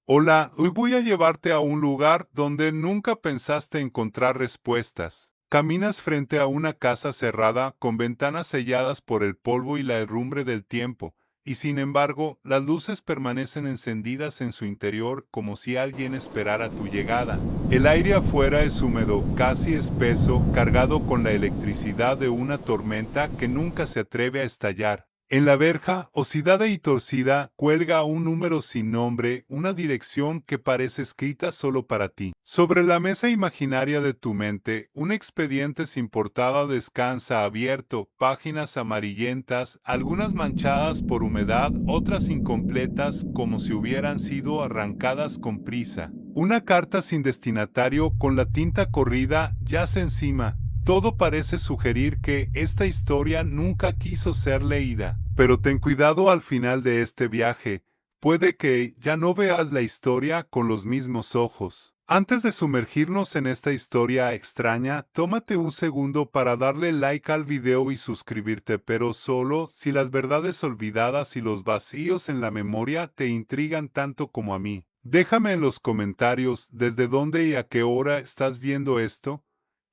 Hola, hoy voy a llevarte a un lugar donde nunca pensaste encontrar respuestas. Caminas frente a una casa cerrada con ventanas selladas por el polvo y la herrumbre del tiempo, y sin embargo, las luces permanecen encendidas en su interior como si alguien esperara tu llegada. El aire afuera es húmedo, casi espeso, cargado con la electricidad de una tormenta que nunca se atreve a estallar. En la verja, oxidada y torcida, cuelga un número sin nombre, una dirección que parece escrita solo para ti. Sobre la mesa imaginaria de tu mente, un expediente sin portada descansa abierto, páginas amarillentas, algunas manchadas por humedad, otras incompletas como si hubieran sido arrancadas con prisa. Una carta sin destinatario con la tinta corrida yace encima. Todo parece sugerir que esta historia nunca quiso ser leída. Pero ten cuidado al final de este viaje. Puede que ya no veas la historia con los mismos ojos. Antes de sumergirnos en esta historia extraña, tómate un segundo para darle like al video y suscribirte, pero solo si las verdades olvidadas y los vacíos en la memoria te intrigan tanto como a mí. Déjame en los comentarios desde dónde y a qué hora estás viendo esto.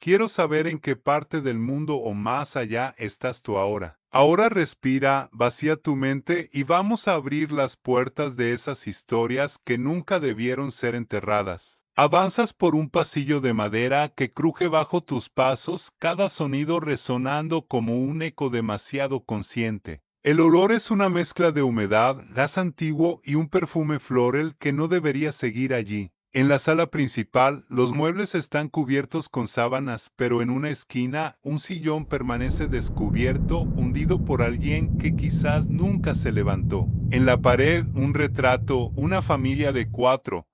Quiero saber en qué parte del mundo o más allá estás tú ahora. Ahora respira, vacía tu mente y vamos a abrir las puertas de esas historias que nunca debieron ser enterradas. Avanzas por un pasillo de madera que cruje bajo tus pasos, cada sonido resonando como un eco demasiado consciente. El olor es una mezcla de humedad, gas antiguo y un perfume floral que no debería seguir allí. En la sala principal, los muebles están cubiertos con sábanas, pero en una esquina, un sillón permanece descubierto, hundido por alguien que quizás nunca se levantó. En la pared, un retrato, una familia de 4.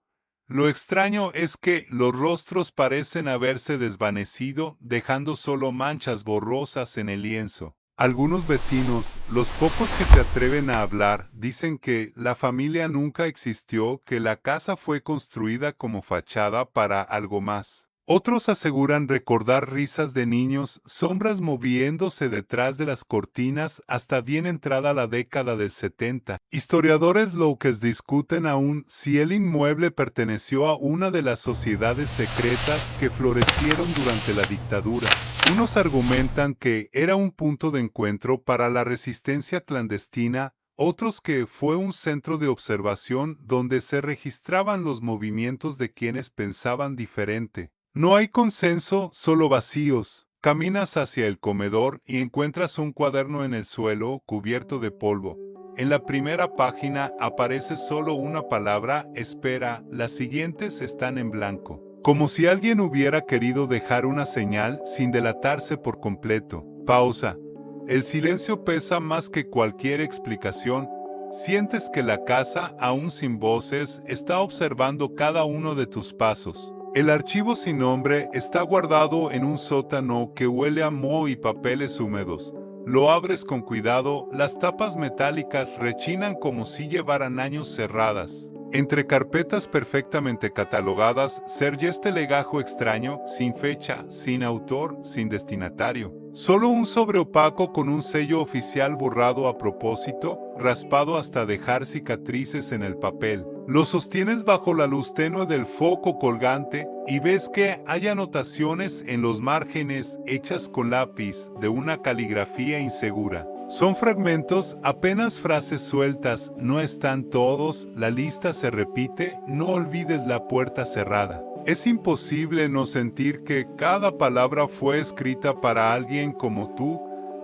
Lo extraño es que los rostros parecen haberse desvanecido, dejando solo manchas borrosas en el lienzo. Algunos vecinos, los pocos que se atreven a hablar, dicen que la familia nunca existió, que la casa fue construida como fachada para algo más. Otros aseguran recordar risas de niños, sombras moviéndose detrás de las cortinas hasta bien entrada la década del 70. Historiadores locales discuten aún si el inmueble perteneció a una de las sociedades secretas que florecieron durante la dictadura. Unos argumentan que era un punto de encuentro para la resistencia clandestina, otros que fue un centro de observación donde se registraban los movimientos de quienes pensaban diferente. No hay consenso, solo vacíos. Caminas hacia el comedor y encuentras un cuaderno en el suelo cubierto de polvo. En la primera página aparece solo una palabra, espera, las siguientes están en blanco. Como si alguien hubiera querido dejar una señal sin delatarse por completo. Pausa. El silencio pesa más que cualquier explicación. Sientes que la casa, aún sin voces, está observando cada uno de tus pasos. El archivo sin nombre está guardado en un sótano que huele a moho y papeles húmedos. Lo abres con cuidado, las tapas metálicas rechinan como si llevaran años cerradas. Entre carpetas perfectamente catalogadas, se oye este legajo extraño, sin fecha, sin autor, sin destinatario. Solo un sobre opaco con un sello oficial borrado a propósito, raspado hasta dejar cicatrices en el papel. Lo sostienes bajo la luz tenue del foco colgante y ves que hay anotaciones en los márgenes hechas con lápiz de una caligrafía insegura. Son fragmentos, apenas frases sueltas, no están todos, la lista se repite, no olvides la puerta cerrada. Es imposible no sentir que cada palabra fue escrita para alguien como tú,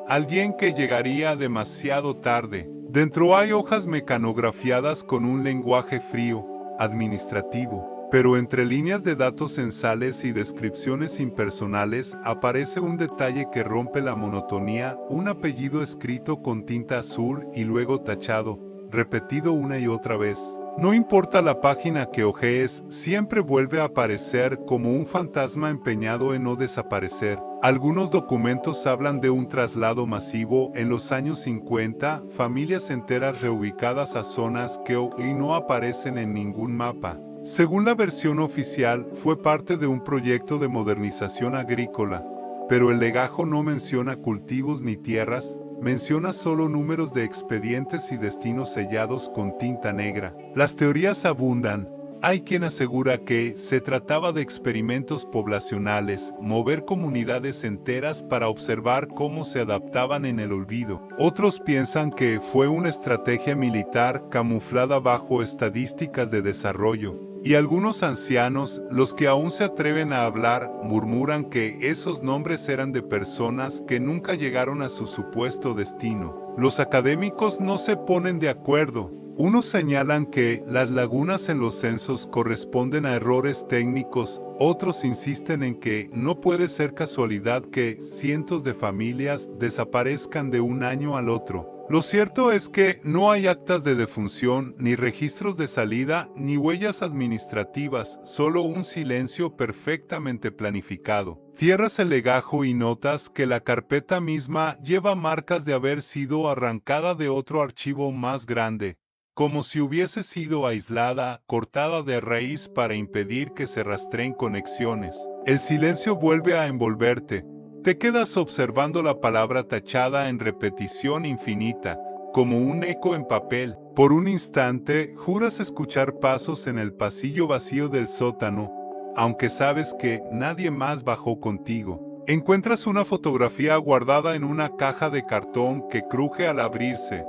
alguien que llegaría demasiado tarde. Dentro hay hojas mecanografiadas con un lenguaje frío, administrativo. Pero entre líneas de datos censales y descripciones impersonales aparece un detalle que rompe la monotonía, un apellido escrito con tinta azul y luego tachado, repetido una y otra vez. No importa la página que hojees, siempre vuelve a aparecer como un fantasma empeñado en no desaparecer. Algunos documentos hablan de un traslado masivo en los años 50, familias enteras reubicadas a zonas que hoy no aparecen en ningún mapa. Según la versión oficial, fue parte de un proyecto de modernización agrícola, pero el legajo no menciona cultivos ni tierras, menciona solo números de expedientes y destinos sellados con tinta negra. Las teorías abundan. Hay quien asegura que se trataba de experimentos poblacionales, mover comunidades enteras para observar cómo se adaptaban en el olvido. Otros piensan que fue una estrategia militar camuflada bajo estadísticas de desarrollo. Y algunos ancianos, los que aún se atreven a hablar, murmuran que esos nombres eran de personas que nunca llegaron a su supuesto destino. Los académicos no se ponen de acuerdo. Unos señalan que las lagunas en los censos corresponden a errores técnicos, otros insisten en que no puede ser casualidad que cientos de familias desaparezcan de un año al otro. Lo cierto es que no hay actas de defunción, ni registros de salida, ni huellas administrativas, solo un silencio perfectamente planificado. Cierras el legajo y notas que la carpeta misma lleva marcas de haber sido arrancada de otro archivo más grande, como si hubiese sido aislada, cortada de raíz para impedir que se rastreen conexiones. El silencio vuelve a envolverte. Te quedas observando la palabra tachada en repetición infinita, como un eco en papel. Por un instante, juras escuchar pasos en el pasillo vacío del sótano, aunque sabes que nadie más bajó contigo. Encuentras una fotografía guardada en una caja de cartón que cruje al abrirse.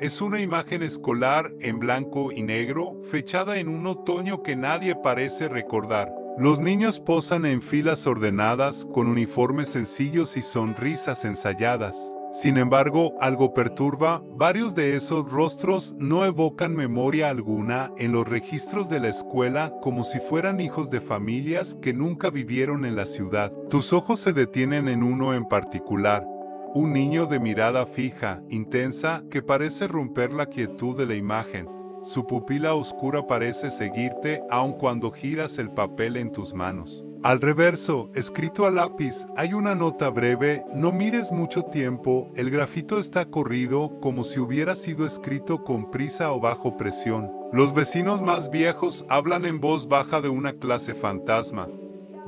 Es una imagen escolar en blanco y negro, fechada en un otoño que nadie parece recordar. Los niños posan en filas ordenadas, con uniformes sencillos y sonrisas ensayadas. Sin embargo, algo perturba, varios de esos rostros no evocan memoria alguna en los registros de la escuela, como si fueran hijos de familias que nunca vivieron en la ciudad. Tus ojos se detienen en uno en particular. Un niño de mirada fija, intensa, que parece romper la quietud de la imagen. Su pupila oscura parece seguirte aun cuando giras el papel en tus manos. Al reverso, escrito a lápiz, hay una nota breve: no mires mucho tiempo, el grafito está corrido como si hubiera sido escrito con prisa o bajo presión. Los vecinos más viejos hablan en voz baja de una clase fantasma.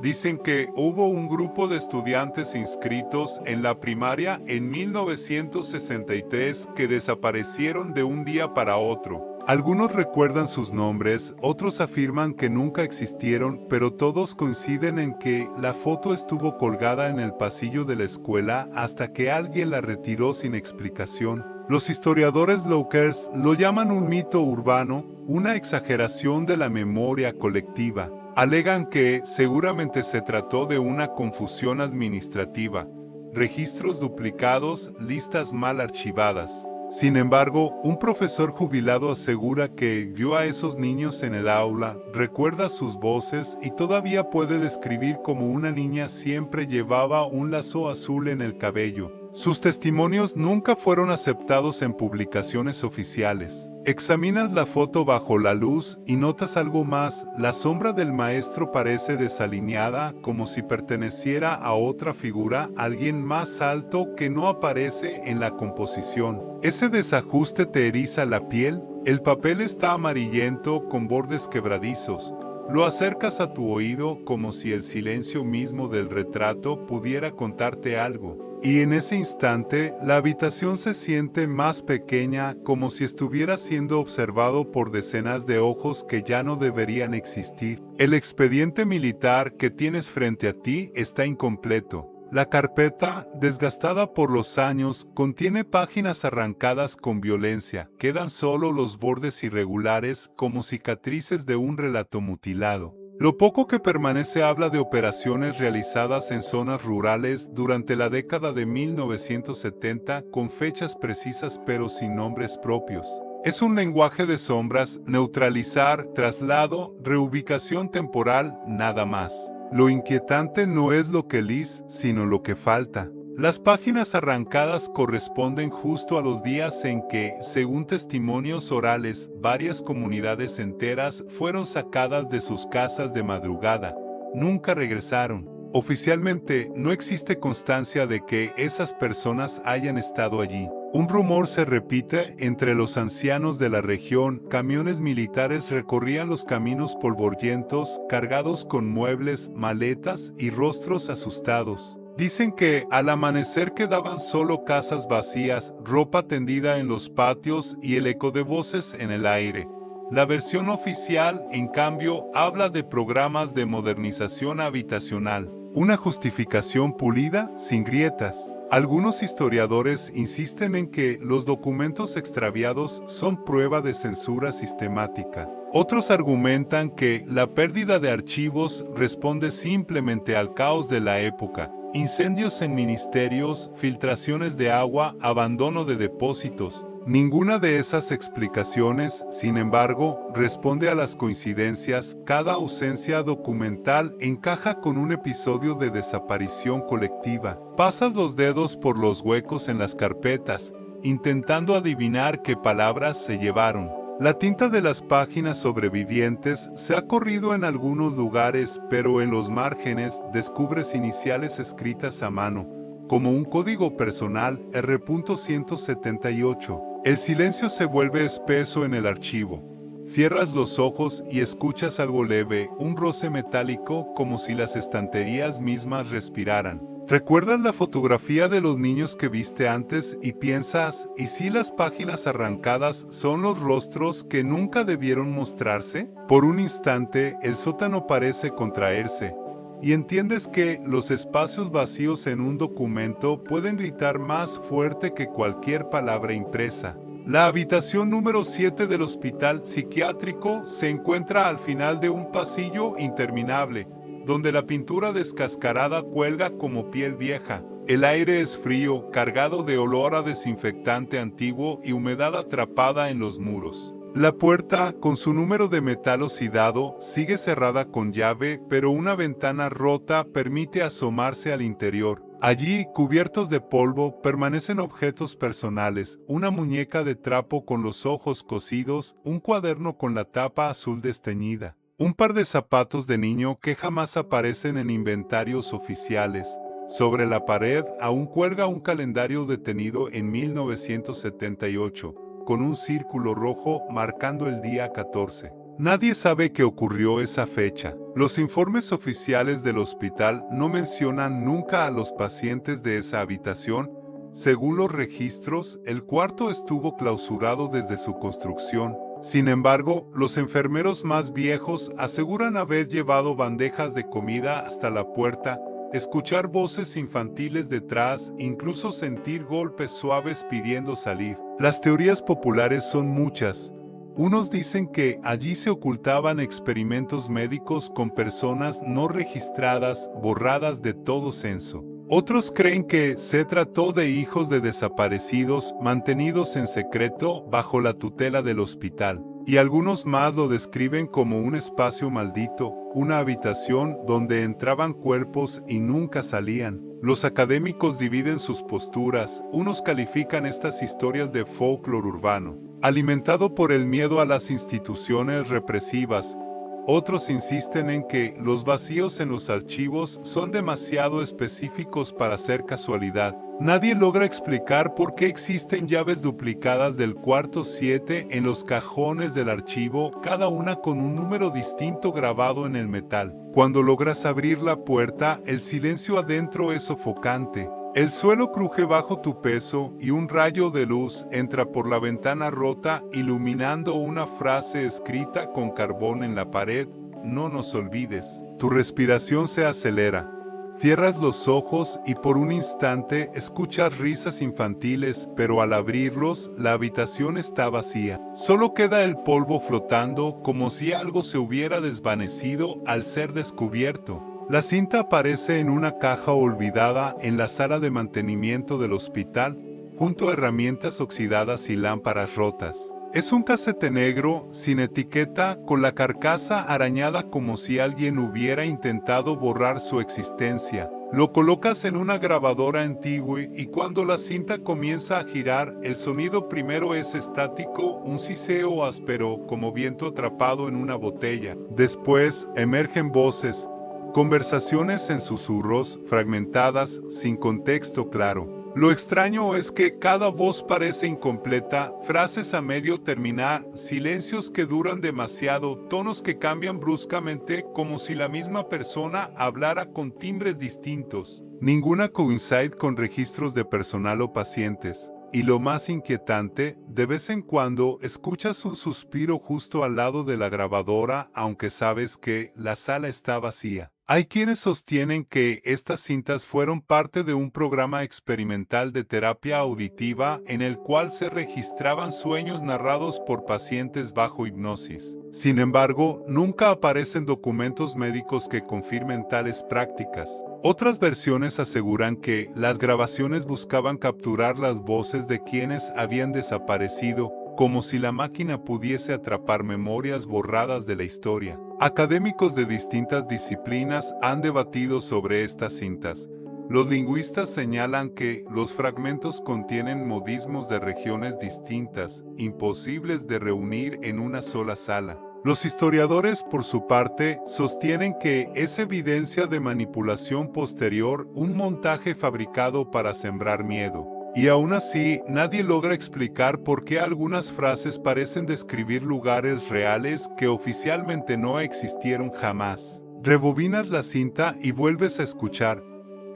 Dicen que hubo un grupo de estudiantes inscritos en la primaria en 1963 que desaparecieron de un día para otro. Algunos recuerdan sus nombres, otros afirman que nunca existieron, pero todos coinciden en que la foto estuvo colgada en el pasillo de la escuela hasta que alguien la retiró sin explicación. Los historiadores Lockers lo llaman un mito urbano, una exageración de la memoria colectiva. Alegan que seguramente se trató de una confusión administrativa, registros duplicados, listas mal archivadas. Sin embargo, un profesor jubilado asegura que vio a esos niños en el aula, recuerda sus voces y todavía puede describir cómo una niña siempre llevaba un lazo azul en el cabello. Sus testimonios nunca fueron aceptados en publicaciones oficiales. Examinas la foto bajo la luz y notas algo más: la sombra del maestro parece desalineada, como si perteneciera a otra figura, alguien más alto que no aparece en la composición. Ese desajuste te eriza la piel. El papel está amarillento con bordes quebradizos. Lo acercas a tu oído como si el silencio mismo del retrato pudiera contarte algo. Y en ese instante, la habitación se siente más pequeña, como si estuviera siendo observado por decenas de ojos que ya no deberían existir. El expediente militar que tienes frente a ti está incompleto. La carpeta, desgastada por los años, contiene páginas arrancadas con violencia. Quedan solo los bordes irregulares, como cicatrices de un relato mutilado. Lo poco que permanece habla de operaciones realizadas en zonas rurales durante la década de 1970 con fechas precisas pero sin nombres propios. Es un lenguaje de sombras, neutralizar, traslado, reubicación temporal, nada más. Lo inquietante no es lo que lees, sino lo que falta. Las páginas arrancadas corresponden justo a los días en que, según testimonios orales, varias comunidades enteras fueron sacadas de sus casas de madrugada. Nunca regresaron. Oficialmente, no existe constancia de que esas personas hayan estado allí. Un rumor se repite entre los ancianos de la región: camiones militares recorrían los caminos polvorientos, cargados con muebles, maletas y rostros asustados. Dicen que al amanecer quedaban solo casas vacías, ropa tendida en los patios y el eco de voces en el aire. La versión oficial, en cambio, habla de programas de modernización habitacional. Una justificación pulida, sin grietas. Algunos historiadores insisten en que los documentos extraviados son prueba de censura sistemática. Otros argumentan que la pérdida de archivos responde simplemente al caos de la época. Incendios en ministerios, filtraciones de agua, abandono de depósitos. Ninguna de esas explicaciones, sin embargo, responde a las coincidencias. Cada ausencia documental encaja con un episodio de desaparición colectiva. Pasas los dedos por los huecos en las carpetas, intentando adivinar qué palabras se llevaron. La tinta de las páginas sobrevivientes se ha corrido en algunos lugares, pero en los márgenes descubres iniciales escritas a mano, como un código personal R.178. El silencio se vuelve espeso en el archivo. Cierras los ojos y escuchas algo leve, un roce metálico, como si las estanterías mismas respiraran. ¿Recuerdas la fotografía de los niños que viste antes y piensas, ¿y si las páginas arrancadas son los rostros que nunca debieron mostrarse? Por un instante, el sótano parece contraerse, y entiendes que los espacios vacíos en un documento pueden gritar más fuerte que cualquier palabra impresa. La habitación número 7 del hospital psiquiátrico se encuentra al final de un pasillo interminable, donde la pintura descascarada cuelga como piel vieja. El aire es frío, cargado de olor a desinfectante antiguo y humedad atrapada en los muros. La puerta, con su número de metal oxidado, sigue cerrada con llave, pero una ventana rota permite asomarse al interior. Allí, cubiertos de polvo, permanecen objetos personales, una muñeca de trapo con los ojos cosidos, un cuaderno con la tapa azul desteñida, un par de zapatos de niño que jamás aparecen en inventarios oficiales. Sobre la pared aún cuelga un calendario detenido en 1978. Con un círculo rojo marcando el día 14. Nadie sabe qué ocurrió esa fecha. Los informes oficiales del hospital no mencionan nunca a los pacientes de esa habitación. Según los registros, el cuarto estuvo clausurado desde su construcción. Sin embargo, los enfermeros más viejos aseguran haber llevado bandejas de comida hasta la puerta, escuchar voces infantiles detrás, incluso sentir golpes suaves pidiendo salir. Las teorías populares son muchas. Unos dicen que allí se ocultaban experimentos médicos con personas no registradas, borradas de todo censo. Otros creen que se trató de hijos de desaparecidos mantenidos en secreto bajo la tutela del hospital. Y algunos más lo describen como un espacio maldito, una habitación donde entraban cuerpos y nunca salían. Los académicos dividen sus posturas. Unos califican estas historias de folclore urbano, alimentado por el miedo a las instituciones represivas. Otros insisten en que los vacíos en los archivos son demasiado específicos para ser casualidad. Nadie logra explicar por qué existen llaves duplicadas del cuarto 7 en los cajones del archivo, cada una con un número distinto grabado en el metal. Cuando logras abrir la puerta, el silencio adentro es sofocante. El suelo cruje bajo tu peso y un rayo de luz entra por la ventana rota, iluminando una frase escrita con carbón en la pared: no nos olvides. Tu respiración se acelera. Cierras los ojos y por un instante escuchas risas infantiles, pero al abrirlos, la habitación está vacía. Solo queda el polvo flotando, como si algo se hubiera desvanecido al ser descubierto. La cinta aparece en una caja olvidada en la sala de mantenimiento del hospital, junto a herramientas oxidadas y lámparas rotas. Es un casete negro, sin etiqueta, con la carcasa arañada como si alguien hubiera intentado borrar su existencia. Lo colocas en una grabadora antigua y cuando la cinta comienza a girar, el sonido primero es estático, un siseo áspero, como viento atrapado en una botella. Después, emergen voces. Conversaciones en susurros, fragmentadas, sin contexto claro. Lo extraño es que cada voz parece incompleta, frases a medio terminar, silencios que duran demasiado, tonos que cambian bruscamente, como si la misma persona hablara con timbres distintos. Ninguna coincide con registros de personal o pacientes. Y lo más inquietante, De vez en cuando escuchas un suspiro justo al lado de la grabadora, aunque sabes que la sala está vacía. Hay quienes sostienen que estas cintas fueron parte de un programa experimental de terapia auditiva en el cual se registraban sueños narrados por pacientes bajo hipnosis. Sin embargo, nunca aparecen documentos médicos que confirmen tales prácticas. Otras versiones aseguran que las grabaciones buscaban capturar las voces de quienes habían desaparecido, como si la máquina pudiese atrapar memorias borradas de la historia. Académicos de distintas disciplinas han debatido sobre estas cintas. Los lingüistas señalan que los fragmentos contienen modismos de regiones distintas, imposibles de reunir en una sola sala. Los historiadores, por su parte, sostienen que es evidencia de manipulación posterior, un montaje fabricado para sembrar miedo. Y aún así, nadie logra explicar por qué algunas frases parecen describir lugares reales que oficialmente no existieron jamás. Rebobinas la cinta y vuelves a escuchar.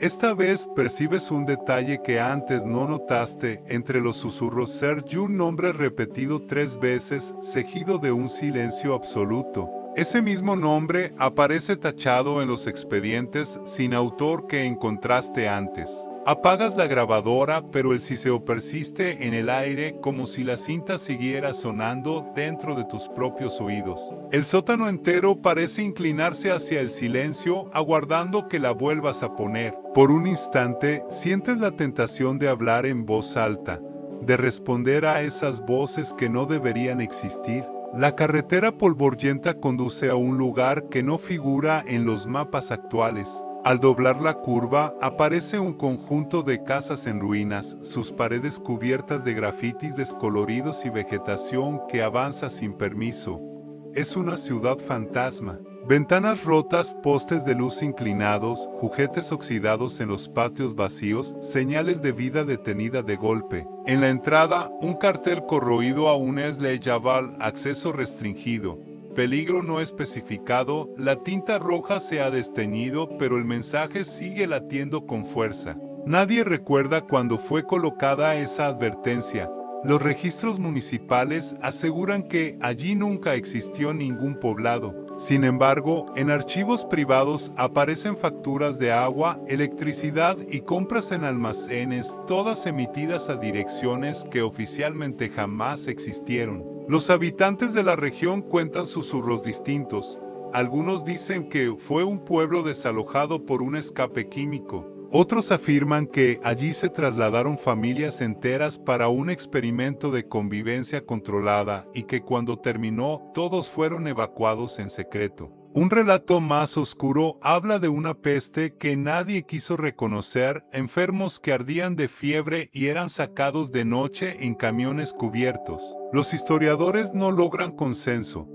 Esta vez percibes un detalle que antes no notaste. Entre los susurros Serge un nombre repetido 3 veces, seguido de un silencio absoluto. Ese mismo nombre aparece tachado en los expedientes sin autor que encontraste antes. Apagas la grabadora, pero el siseo persiste en el aire como si la cinta siguiera sonando dentro de tus propios oídos. El sótano entero parece inclinarse hacia el silencio, aguardando que la vuelvas a poner. Por un instante, sientes la tentación de hablar en voz alta, de responder a esas voces que no deberían existir. La carretera polvorienta conduce a un lugar que no figura en los mapas actuales. Al doblar la curva, aparece un conjunto de casas en ruinas, sus paredes cubiertas de grafitis descoloridos y vegetación que avanza sin permiso. Es una ciudad fantasma. Ventanas rotas, postes de luz inclinados, juguetes oxidados en los patios vacíos, señales de vida detenida de golpe. En la entrada, un cartel corroído aún es Javal, acceso restringido. Peligro no especificado, la tinta roja se ha desteñido, pero el mensaje sigue latiendo con fuerza. Nadie recuerda cuándo fue colocada esa advertencia. Los registros municipales aseguran que allí nunca existió ningún poblado. Sin embargo, en archivos privados aparecen facturas de agua, electricidad y compras en almacenes, todas emitidas a direcciones que oficialmente jamás existieron. Los habitantes de la región cuentan susurros distintos. Algunos dicen que fue un pueblo desalojado por un escape químico. Otros afirman que allí se trasladaron familias enteras para un experimento de convivencia controlada y que cuando terminó todos fueron evacuados en secreto. Un relato más oscuro habla de una peste que nadie quiso reconocer, enfermos que ardían de fiebre y eran sacados de noche en camiones cubiertos. Los historiadores no logran consenso.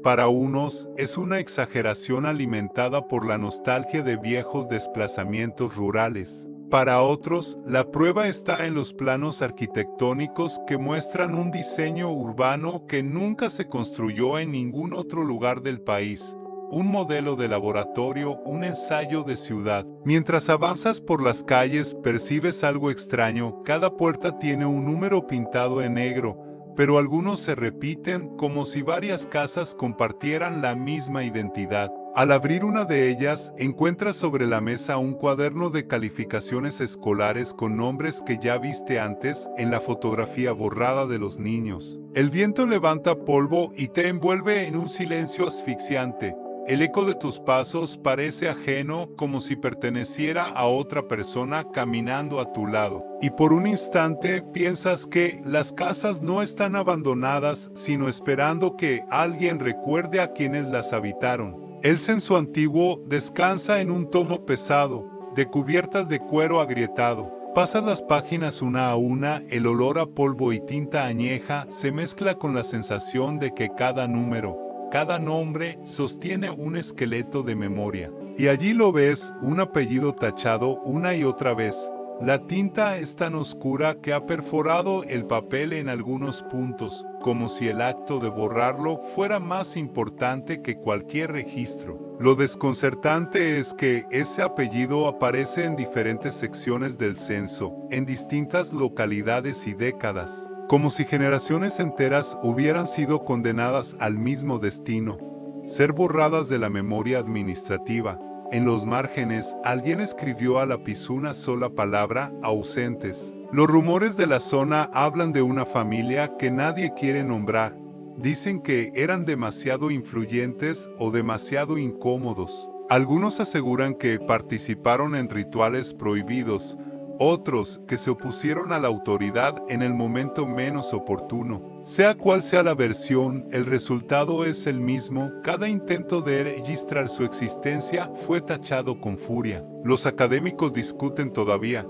Para unos, es una exageración alimentada por la nostalgia de viejos desplazamientos rurales. Para otros, la prueba está en los planos arquitectónicos que muestran un diseño urbano que nunca se construyó en ningún otro lugar del país. Un modelo de laboratorio, un ensayo de ciudad. Mientras avanzas por las calles, percibes algo extraño. Cada puerta tiene un número pintado en negro, pero algunos se repiten como si varias casas compartieran la misma identidad. Al abrir una de ellas, encuentras sobre la mesa un cuaderno de calificaciones escolares con nombres que ya viste antes en la fotografía borrada de los niños. El viento levanta polvo y te envuelve en un silencio asfixiante. El eco de tus pasos parece ajeno, como si perteneciera a otra persona caminando a tu lado. Y por un instante piensas que las casas no están abandonadas, sino esperando que alguien recuerde a quienes las habitaron. El censo antiguo descansa en un tomo pesado, de cubiertas de cuero agrietado. Pasas las páginas una a una, el olor a polvo y tinta añeja se mezcla con la sensación de que cada número, cada nombre sostiene un esqueleto de memoria. Y allí lo ves, un apellido tachado una y otra vez. La tinta es tan oscura que ha perforado el papel en algunos puntos, como si el acto de borrarlo fuera más importante que cualquier registro. Lo desconcertante es que ese apellido aparece en diferentes secciones del censo, en distintas localidades y décadas. como si generaciones enteras hubieran sido condenadas al mismo destino, ser borradas de la memoria administrativa. En los márgenes, alguien escribió a lápiz una sola palabra: ausentes. Los rumores de la zona hablan de una familia que nadie quiere nombrar. Dicen que eran demasiado influyentes o demasiado incómodos. Algunos aseguran que participaron en rituales prohibidos, otros que se opusieron a la autoridad en el momento menos oportuno. Sea cual sea la versión, el resultado es el mismo. Cada intento de registrar su existencia fue tachado con furia. Los académicos discuten todavía.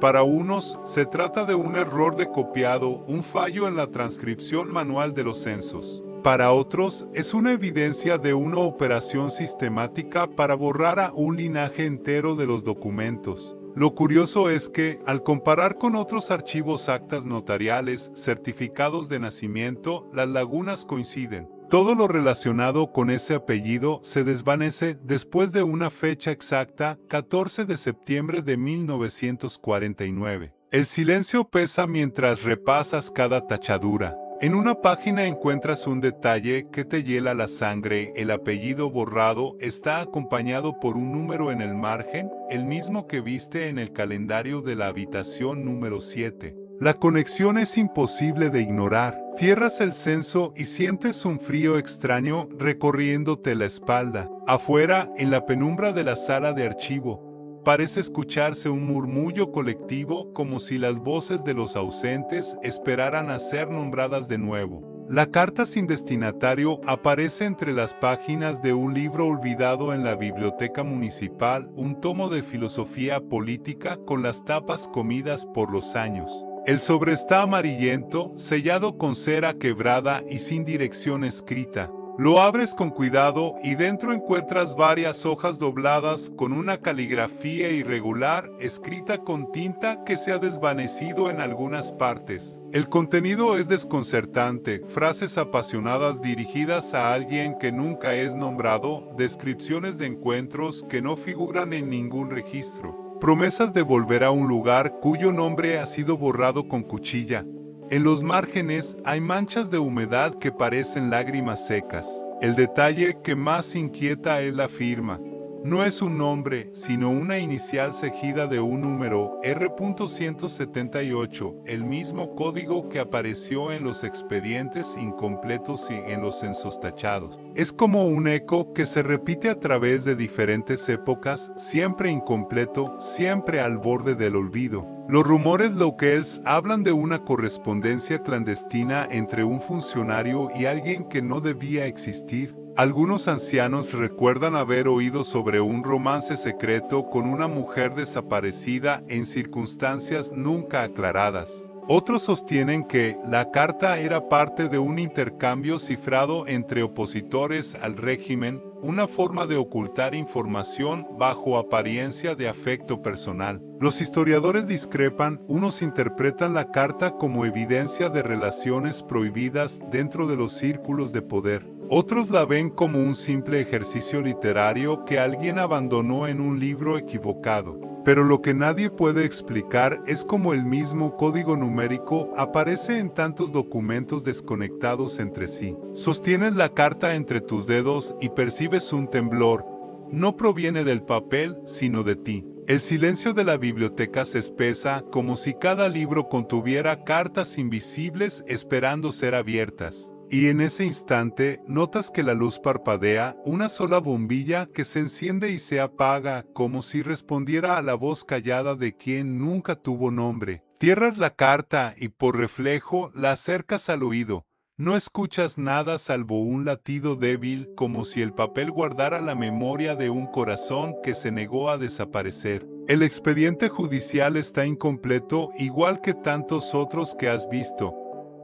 Para unos, se trata de un error de copiado, un fallo en la transcripción manual de los censos. Para otros, es una evidencia de una operación sistemática para borrar a un linaje entero de los documentos. Lo curioso es que, al comparar con otros archivos, actas notariales, certificados de nacimiento, las lagunas coinciden. Todo lo relacionado con ese apellido se desvanece después de una fecha exacta, 14 de septiembre de 1949. El silencio pesa mientras repasas cada tachadura. En una página encuentras un detalle que te hiela la sangre: el apellido borrado está acompañado por un número en el margen, el mismo que viste en el calendario de la habitación número 7. La conexión es imposible de ignorar. Cierras el censo y sientes un frío extraño recorriéndote la espalda. Afuera, en la penumbra de la sala de archivo, parece escucharse un murmullo colectivo, como si las voces de los ausentes esperaran a ser nombradas de nuevo. La carta sin destinatario aparece entre las páginas de un libro olvidado en la biblioteca municipal, un tomo de filosofía política con las tapas comidas por los años. El sobre está amarillento, sellado con cera quebrada y sin dirección escrita. Lo abres con cuidado y dentro encuentras varias hojas dobladas con una caligrafía irregular, escrita con tinta que se ha desvanecido en algunas partes. El contenido es desconcertante: frases apasionadas dirigidas a alguien que nunca es nombrado, descripciones de encuentros que no figuran en ningún registro, promesas de volver a un lugar cuyo nombre ha sido borrado con cuchilla. En los márgenes hay manchas de humedad que parecen lágrimas secas. El detalle que más inquieta es la firma. No es un nombre, sino una inicial seguida de un número, R.178, el mismo código que apareció en los expedientes incompletos y en los censos tachados. Es como un eco que se repite a través de diferentes épocas, siempre incompleto, siempre al borde del olvido. Los rumores locales hablan de una correspondencia clandestina entre un funcionario y alguien que no debía existir. Algunos ancianos recuerdan haber oído sobre un romance secreto con una mujer desaparecida en circunstancias nunca aclaradas. Otros sostienen que la carta era parte de un intercambio cifrado entre opositores al régimen, una forma de ocultar información bajo apariencia de afecto personal. Los historiadores discrepan. Unos interpretan la carta como evidencia de relaciones prohibidas dentro de los círculos de poder. Otros la ven como un simple ejercicio literario que alguien abandonó en un libro equivocado. Pero lo que nadie puede explicar es cómo el mismo código numérico aparece en tantos documentos desconectados entre sí. Sostienes la carta entre tus dedos y percibes un temblor. No proviene del papel, sino de ti. El silencio de la biblioteca se espesa, como si cada libro contuviera cartas invisibles esperando ser abiertas. Y en ese instante, notas que la luz parpadea, una sola bombilla que se enciende y se apaga, como si respondiera a la voz callada de quien nunca tuvo nombre. Cierras la carta y por reflejo la acercas al oído. No escuchas nada salvo un latido débil, como si el papel guardara la memoria de un corazón que se negó a desaparecer. El expediente judicial está incompleto, igual que tantos otros que has visto.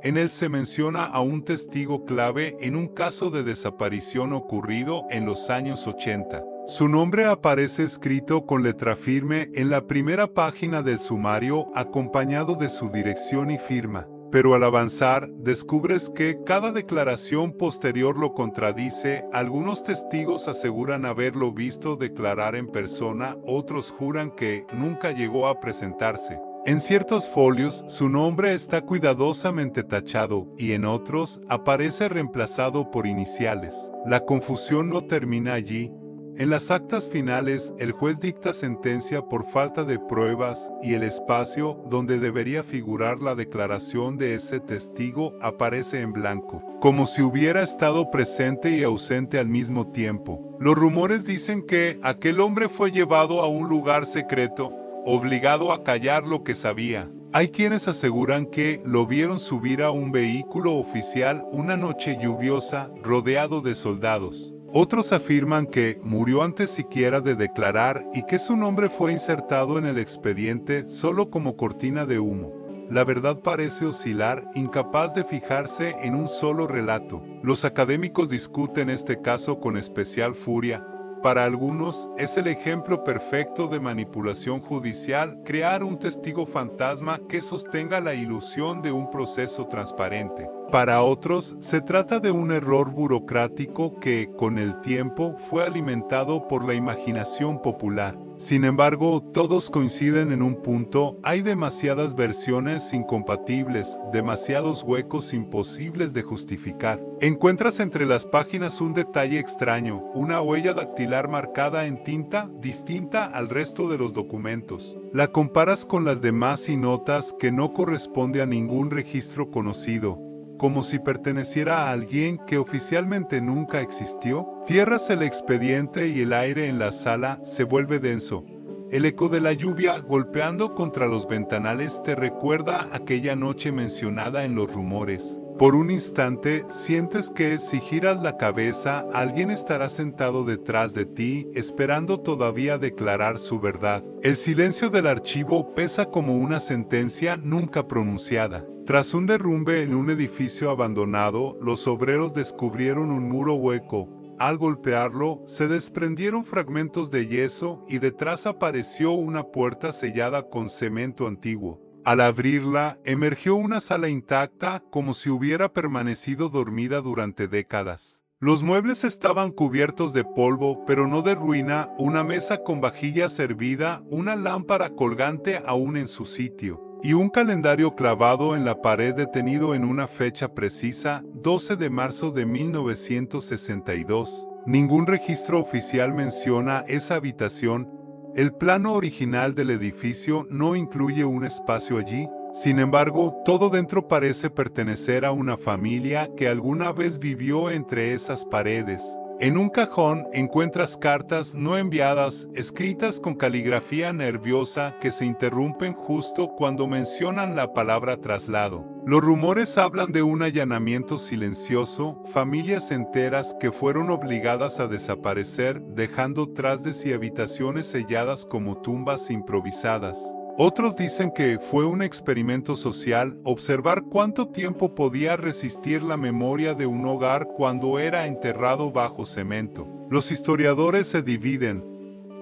En él se menciona a un testigo clave en un caso de desaparición ocurrido en los años 80. Su nombre aparece escrito con letra firme en la primera página del sumario, acompañado de su dirección y firma. Pero al avanzar, descubres que cada declaración posterior lo contradice. Algunos testigos aseguran haberlo visto declarar en persona, otros juran que nunca llegó a presentarse. En ciertos folios su nombre está cuidadosamente tachado y en otros aparece reemplazado por iniciales. La confusión no termina allí. En las actas finales, el juez dicta sentencia por falta de pruebas y el espacio donde debería figurar la declaración de ese testigo aparece en blanco, como si hubiera estado presente y ausente al mismo tiempo. Los rumores dicen que aquel hombre fue llevado a un lugar secreto, obligado a callar lo que sabía. Hay quienes aseguran que lo vieron subir a un vehículo oficial una noche lluviosa rodeado de soldados. Otros afirman que murió antes siquiera de declarar y que su nombre fue insertado en el expediente solo como cortina de humo. La verdad parece oscilar, incapaz de fijarse en un solo relato. Los académicos discuten este caso con especial furia. Para algunos, es el ejemplo perfecto de manipulación judicial crear un testigo fantasma que sostenga la ilusión de un proceso transparente. Para otros, se trata de un error burocrático que, con el tiempo, fue alimentado por la imaginación popular. Sin embargo, todos coinciden en un punto: hay demasiadas versiones incompatibles, demasiados huecos imposibles de justificar. Encuentras entre las páginas un detalle extraño, una huella dactilar marcada en tinta distinta al resto de los documentos. La comparas con las demás y notas que no corresponde a ningún registro conocido, como si perteneciera a alguien que oficialmente nunca existió. Cierras el expediente y el aire en la sala se vuelve denso. El eco de la lluvia golpeando contra los ventanales te recuerda aquella noche mencionada en los rumores. Por un instante sientes que si giras la cabeza alguien estará sentado detrás de ti esperando todavía declarar su verdad. El silencio del archivo pesa como una sentencia nunca pronunciada. Tras un derrumbe en un edificio abandonado, los obreros descubrieron un muro hueco. Al golpearlo, se desprendieron fragmentos de yeso y detrás apareció una puerta sellada con cemento antiguo. Al abrirla, emergió una sala intacta como si hubiera permanecido dormida durante décadas. Los muebles estaban cubiertos de polvo, pero no de ruina, una mesa con vajilla servida, una lámpara colgante aún en su sitio, y un calendario clavado en la pared detenido en una fecha precisa, 12 de marzo de 1962. Ningún registro oficial menciona esa habitación. El plano original del edificio no incluye un espacio allí. Sin embargo, todo dentro parece pertenecer a una familia que alguna vez vivió entre esas paredes. En un cajón encuentras cartas no enviadas, escritas con caligrafía nerviosa que se interrumpen justo cuando mencionan la palabra traslado. Los rumores hablan de un allanamiento silencioso, familias enteras que fueron obligadas a desaparecer, dejando trastes y habitaciones selladas como tumbas improvisadas. Otros dicen que fue un experimento social observar cuánto tiempo podía resistir la memoria de un hogar cuando era enterrado bajo cemento. Los historiadores se dividen.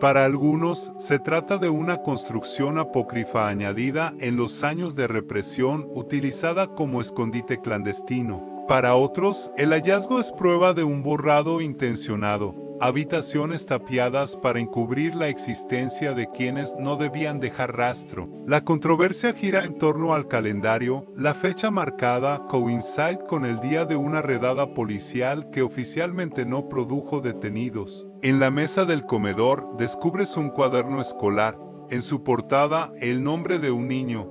Para algunos, se trata de una construcción apócrifa añadida en los años de represión utilizada como escondite clandestino. Para otros, el hallazgo es prueba de un borrado intencionado. Habitaciones tapiadas para encubrir la existencia de quienes no debían dejar rastro. La controversia gira en torno al calendario. La fecha marcada coincide con el día de una redada policial que oficialmente no produjo detenidos. En la mesa del comedor descubres un cuaderno escolar. En su portada, el nombre de un niño.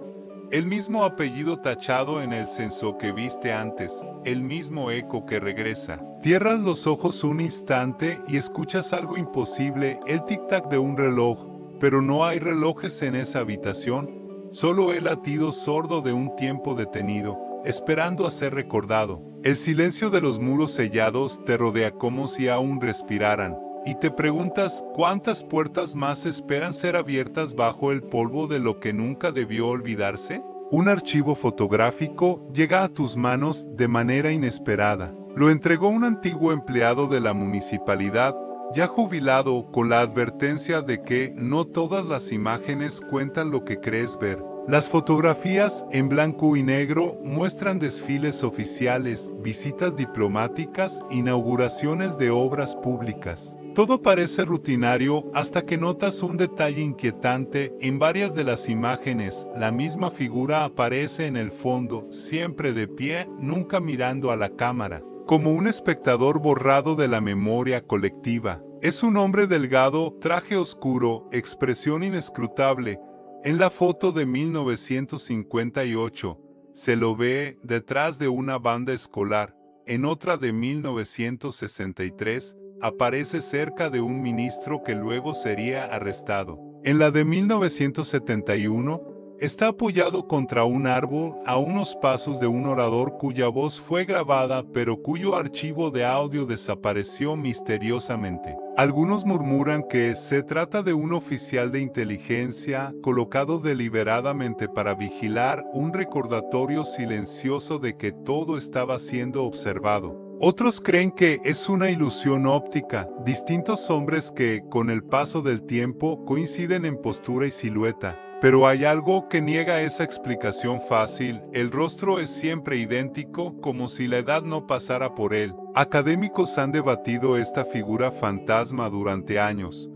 El mismo apellido tachado en el censo que viste antes, el mismo eco que regresa. Cierras los ojos un instante y escuchas algo imposible, el tic-tac de un reloj, pero no hay relojes en esa habitación, solo el latido sordo de un tiempo detenido, esperando a ser recordado. El silencio de los muros sellados te rodea como si aún respiraran. Y te preguntas cuántas puertas más esperan ser abiertas bajo el polvo de lo que nunca debió olvidarse. Un archivo fotográfico llega a tus manos de manera inesperada. Lo entregó un antiguo empleado de la municipalidad, ya jubilado, con la advertencia de que no todas las imágenes cuentan lo que crees ver. Las fotografías en blanco y negro muestran desfiles oficiales, visitas diplomáticas, inauguraciones de obras públicas. Todo parece rutinario hasta que notas un detalle inquietante. En varias de las imágenes, la misma figura aparece en el fondo, siempre de pie, nunca mirando a la cámara, como un espectador borrado de la memoria colectiva. Es un hombre delgado, traje oscuro, expresión inescrutable. En la foto de 1958, se lo ve detrás de una banda escolar. En otra de 1963, aparece cerca de un ministro que luego sería arrestado. En la de 1971, está apoyado contra un árbol a unos pasos de un orador cuya voz fue grabada pero cuyo archivo de audio desapareció misteriosamente. Algunos murmuran que se trata de un oficial de inteligencia colocado deliberadamente para vigilar, un recordatorio silencioso de que todo estaba siendo observado. Otros creen que es una ilusión óptica, distintos hombres que, con el paso del tiempo, coinciden en postura y silueta. Pero hay algo que niega esa explicación fácil: el rostro es siempre idéntico, como si la edad no pasara por él. Académicos han debatido esta figura fantasma durante años.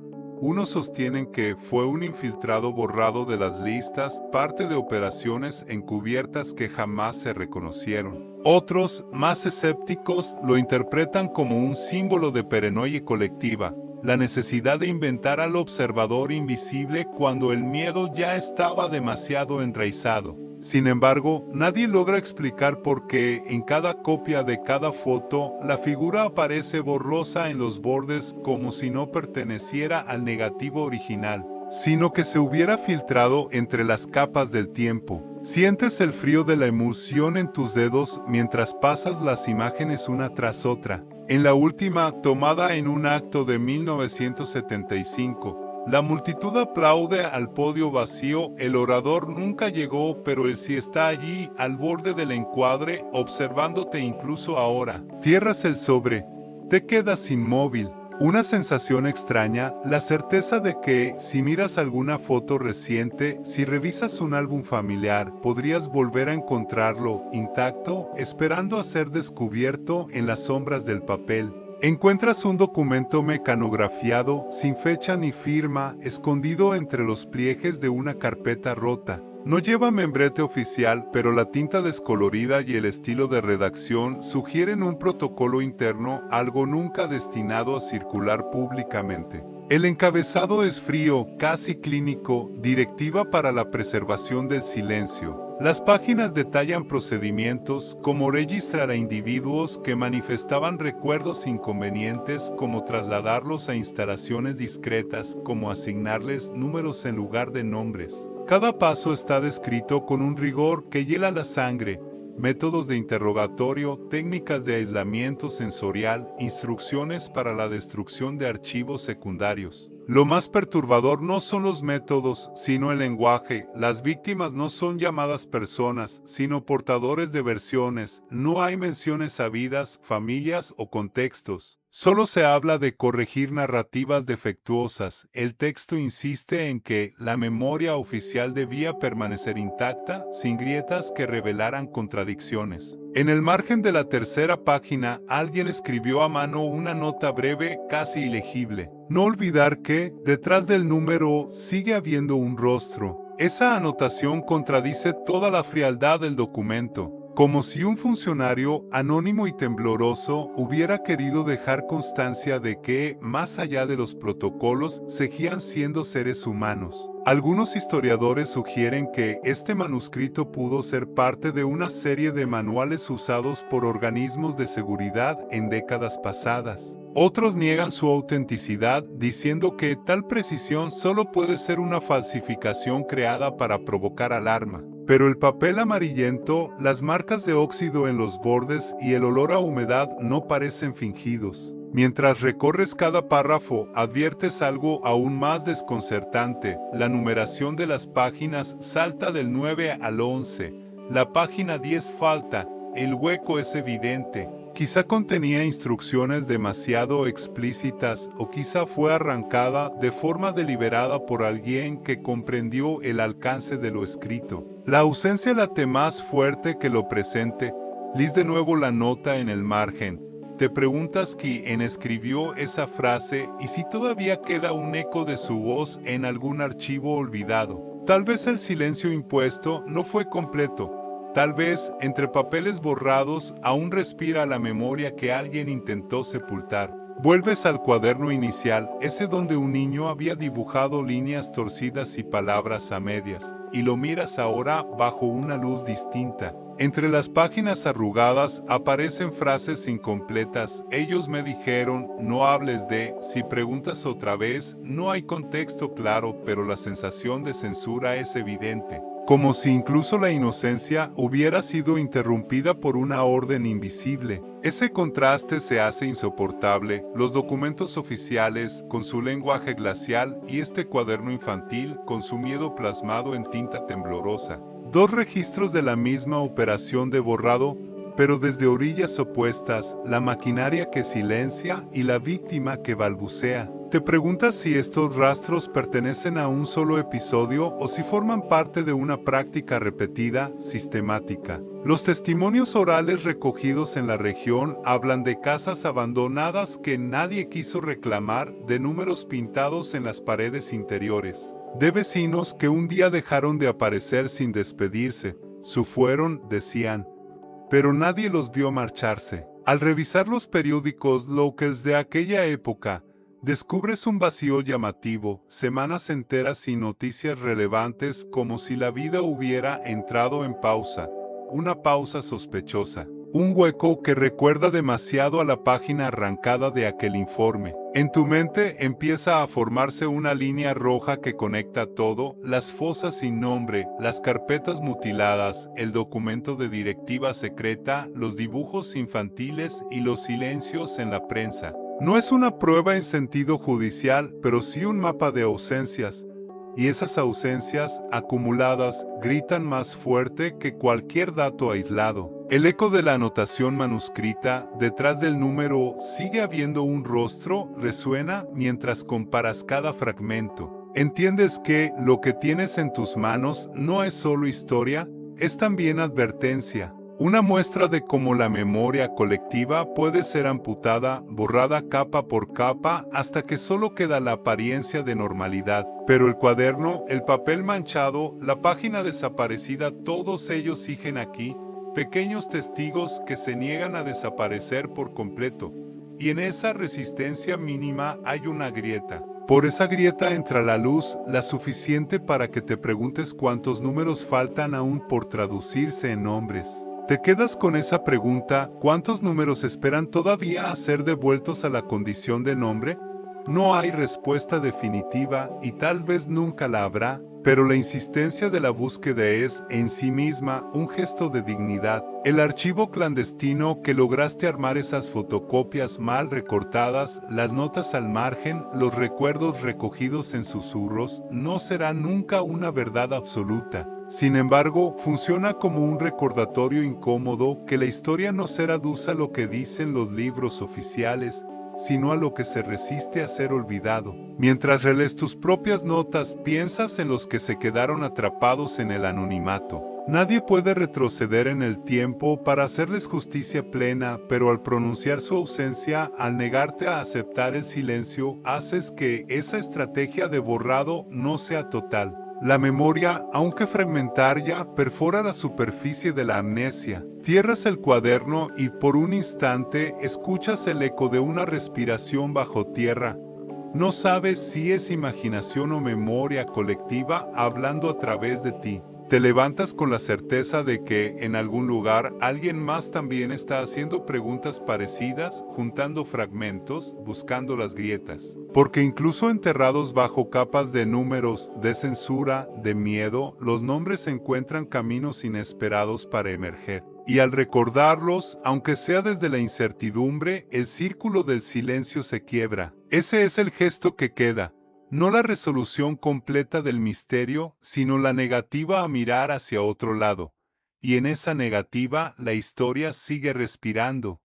Unos sostienen que fue un infiltrado borrado de las listas, parte de operaciones encubiertas que jamás se reconocieron. Otros, más escépticos, lo interpretan como un símbolo de paranoia colectiva, la necesidad de inventar al observador invisible cuando el miedo ya estaba demasiado enraizado. Sin embargo, nadie logra explicar por qué en cada copia de cada foto la figura aparece borrosa en los bordes, como si no perteneciera al negativo original, sino que se hubiera filtrado entre las capas del tiempo. Sientes el frío de la emulsión en tus dedos mientras pasas las imágenes una tras otra. En la última, tomada en un acto de 1975, la multitud aplaude al podio vacío. El orador nunca llegó, pero él sí está allí, al borde del encuadre, observándote incluso ahora. Cierras el sobre. Te quedas inmóvil. Una sensación extraña, la certeza de que, si miras alguna foto reciente, si revisas un álbum familiar, podrías volver a encontrarlo intacto, esperando a ser descubierto en las sombras del papel. Encuentras un documento mecanografiado, sin fecha ni firma, escondido entre los pliegues de una carpeta rota. No lleva membrete oficial, pero la tinta descolorida y el estilo de redacción sugieren un protocolo interno, algo nunca destinado a circular públicamente. El encabezado es frío, casi clínico: directiva para la preservación del silencio. Las páginas detallan procedimientos, como registrar a individuos que manifestaban recuerdos inconvenientes, como trasladarlos a instalaciones discretas, como asignarles números en lugar de nombres. Cada paso está descrito con un rigor que hiela la sangre: métodos de interrogatorio, técnicas de aislamiento sensorial, instrucciones para la destrucción de archivos secundarios. Lo más perturbador no son los métodos, sino el lenguaje. Las víctimas no son llamadas personas, sino portadores de versiones. No hay menciones a vidas, familias o contextos. Solo se habla de corregir narrativas defectuosas. El texto insiste en que la memoria oficial debía permanecer intacta, sin grietas que revelaran contradicciones. En el margen de la tercera página, alguien escribió a mano una nota breve, casi ilegible: no olvidar que, detrás del número, sigue habiendo un rostro. Esa anotación contradice toda la frialdad del documento, como si un funcionario anónimo y tembloroso hubiera querido dejar constancia de que, más allá de los protocolos, seguían siendo seres humanos. Algunos historiadores sugieren que este manuscrito pudo ser parte de una serie de manuales usados por organismos de seguridad en décadas pasadas. Otros niegan su autenticidad, diciendo que tal precisión solo puede ser una falsificación creada para provocar alarma. Pero el papel amarillento, las marcas de óxido en los bordes y el olor a humedad no parecen fingidos. Mientras recorres cada párrafo, adviertes algo aún más desconcertante: la numeración de las páginas salta del 9 al 11. La página 10 falta, el hueco es evidente. Quizá contenía instrucciones demasiado explícitas, o quizá fue arrancada de forma deliberada por alguien que comprendió el alcance de lo escrito. La ausencia late más fuerte que lo presente. Lis de nuevo la nota en el margen. Te preguntas quién escribió esa frase y si todavía queda un eco de su voz en algún archivo olvidado. Tal vez el silencio impuesto no fue completo. Tal vez, entre papeles borrados, aún respira la memoria que alguien intentó sepultar. Vuelves al cuaderno inicial, ese donde un niño había dibujado líneas torcidas y palabras a medias, y lo miras ahora bajo una luz distinta. Entre las páginas arrugadas aparecen frases incompletas. Ellos me dijeron, no hables de, si preguntas otra vez, no hay contexto claro, pero la sensación de censura es evidente. Como si incluso la inocencia hubiera sido interrumpida por una orden invisible. Ese contraste se hace insoportable, los documentos oficiales con su lenguaje glacial y este cuaderno infantil con su miedo plasmado en tinta temblorosa. Dos registros de la misma operación de borrado, pero desde orillas opuestas, la maquinaria que silencia y la víctima que balbucea. Te preguntas si estos rastros pertenecen a un solo episodio o si forman parte de una práctica repetida, sistemática. Los testimonios orales recogidos en la región hablan de casas abandonadas que nadie quiso reclamar, de números pintados en las paredes interiores, de vecinos que un día dejaron de aparecer sin despedirse, se fueron, decían, pero nadie los vio marcharse. Al revisar los periódicos locals de aquella época, descubres un vacío llamativo, semanas enteras sin noticias relevantes, como si la vida hubiera entrado en pausa, una pausa sospechosa. Un hueco que recuerda demasiado a la página arrancada de aquel informe. En tu mente empieza a formarse una línea roja que conecta todo, las fosas sin nombre, las carpetas mutiladas, el documento de directiva secreta, los dibujos infantiles y los silencios en la prensa. No es una prueba en sentido judicial, pero sí un mapa de ausencias. Y esas ausencias, acumuladas, gritan más fuerte que cualquier dato aislado. El eco de la anotación manuscrita, detrás del número, sigue habiendo un rostro, resuena mientras comparas cada fragmento. Entiendes que lo que tienes en tus manos no es solo historia, es también advertencia. Una muestra de cómo la memoria colectiva puede ser amputada, borrada capa por capa, hasta que solo queda la apariencia de normalidad. Pero el cuaderno, el papel manchado, la página desaparecida, todos ellos siguen aquí, pequeños testigos que se niegan a desaparecer por completo. Y en esa resistencia mínima hay una grieta. Por esa grieta entra la luz, la suficiente para que te preguntes cuántos números faltan aún por traducirse en nombres. Te quedas con esa pregunta, ¿cuántos números esperan todavía a ser devueltos a la condición de nombre? No hay respuesta definitiva y tal vez nunca la habrá, pero la insistencia de la búsqueda es, en sí misma, un gesto de dignidad. El archivo clandestino que lograste armar, esas fotocopias mal recortadas, las notas al margen, los recuerdos recogidos en susurros, no será nunca una verdad absoluta. Sin embargo, funciona como un recordatorio incómodo que la historia no se reduce a lo que dicen los libros oficiales, sino a lo que se resiste a ser olvidado. Mientras relees tus propias notas, piensas en los que se quedaron atrapados en el anonimato. Nadie puede retroceder en el tiempo para hacerles justicia plena, pero al pronunciar su ausencia, al negarte a aceptar el silencio, haces que esa estrategia de borrado no sea total. La memoria, aunque fragmentaria, perfora la superficie de la amnesia. Cierras el cuaderno y por un instante escuchas el eco de una respiración bajo tierra. No sabes si es imaginación o memoria colectiva hablando a través de ti. Te levantas con la certeza de que en algún lugar alguien más también está haciendo preguntas parecidas, juntando fragmentos, buscando las grietas. Porque incluso enterrados bajo capas de números, de censura, de miedo, los nombres encuentran caminos inesperados para emerger. Y al recordarlos, aunque sea desde la incertidumbre, el círculo del silencio se quiebra. Ese es el gesto que queda. No la resolución completa del misterio, sino la negativa a mirar hacia otro lado. Y en esa negativa, la historia sigue respirando.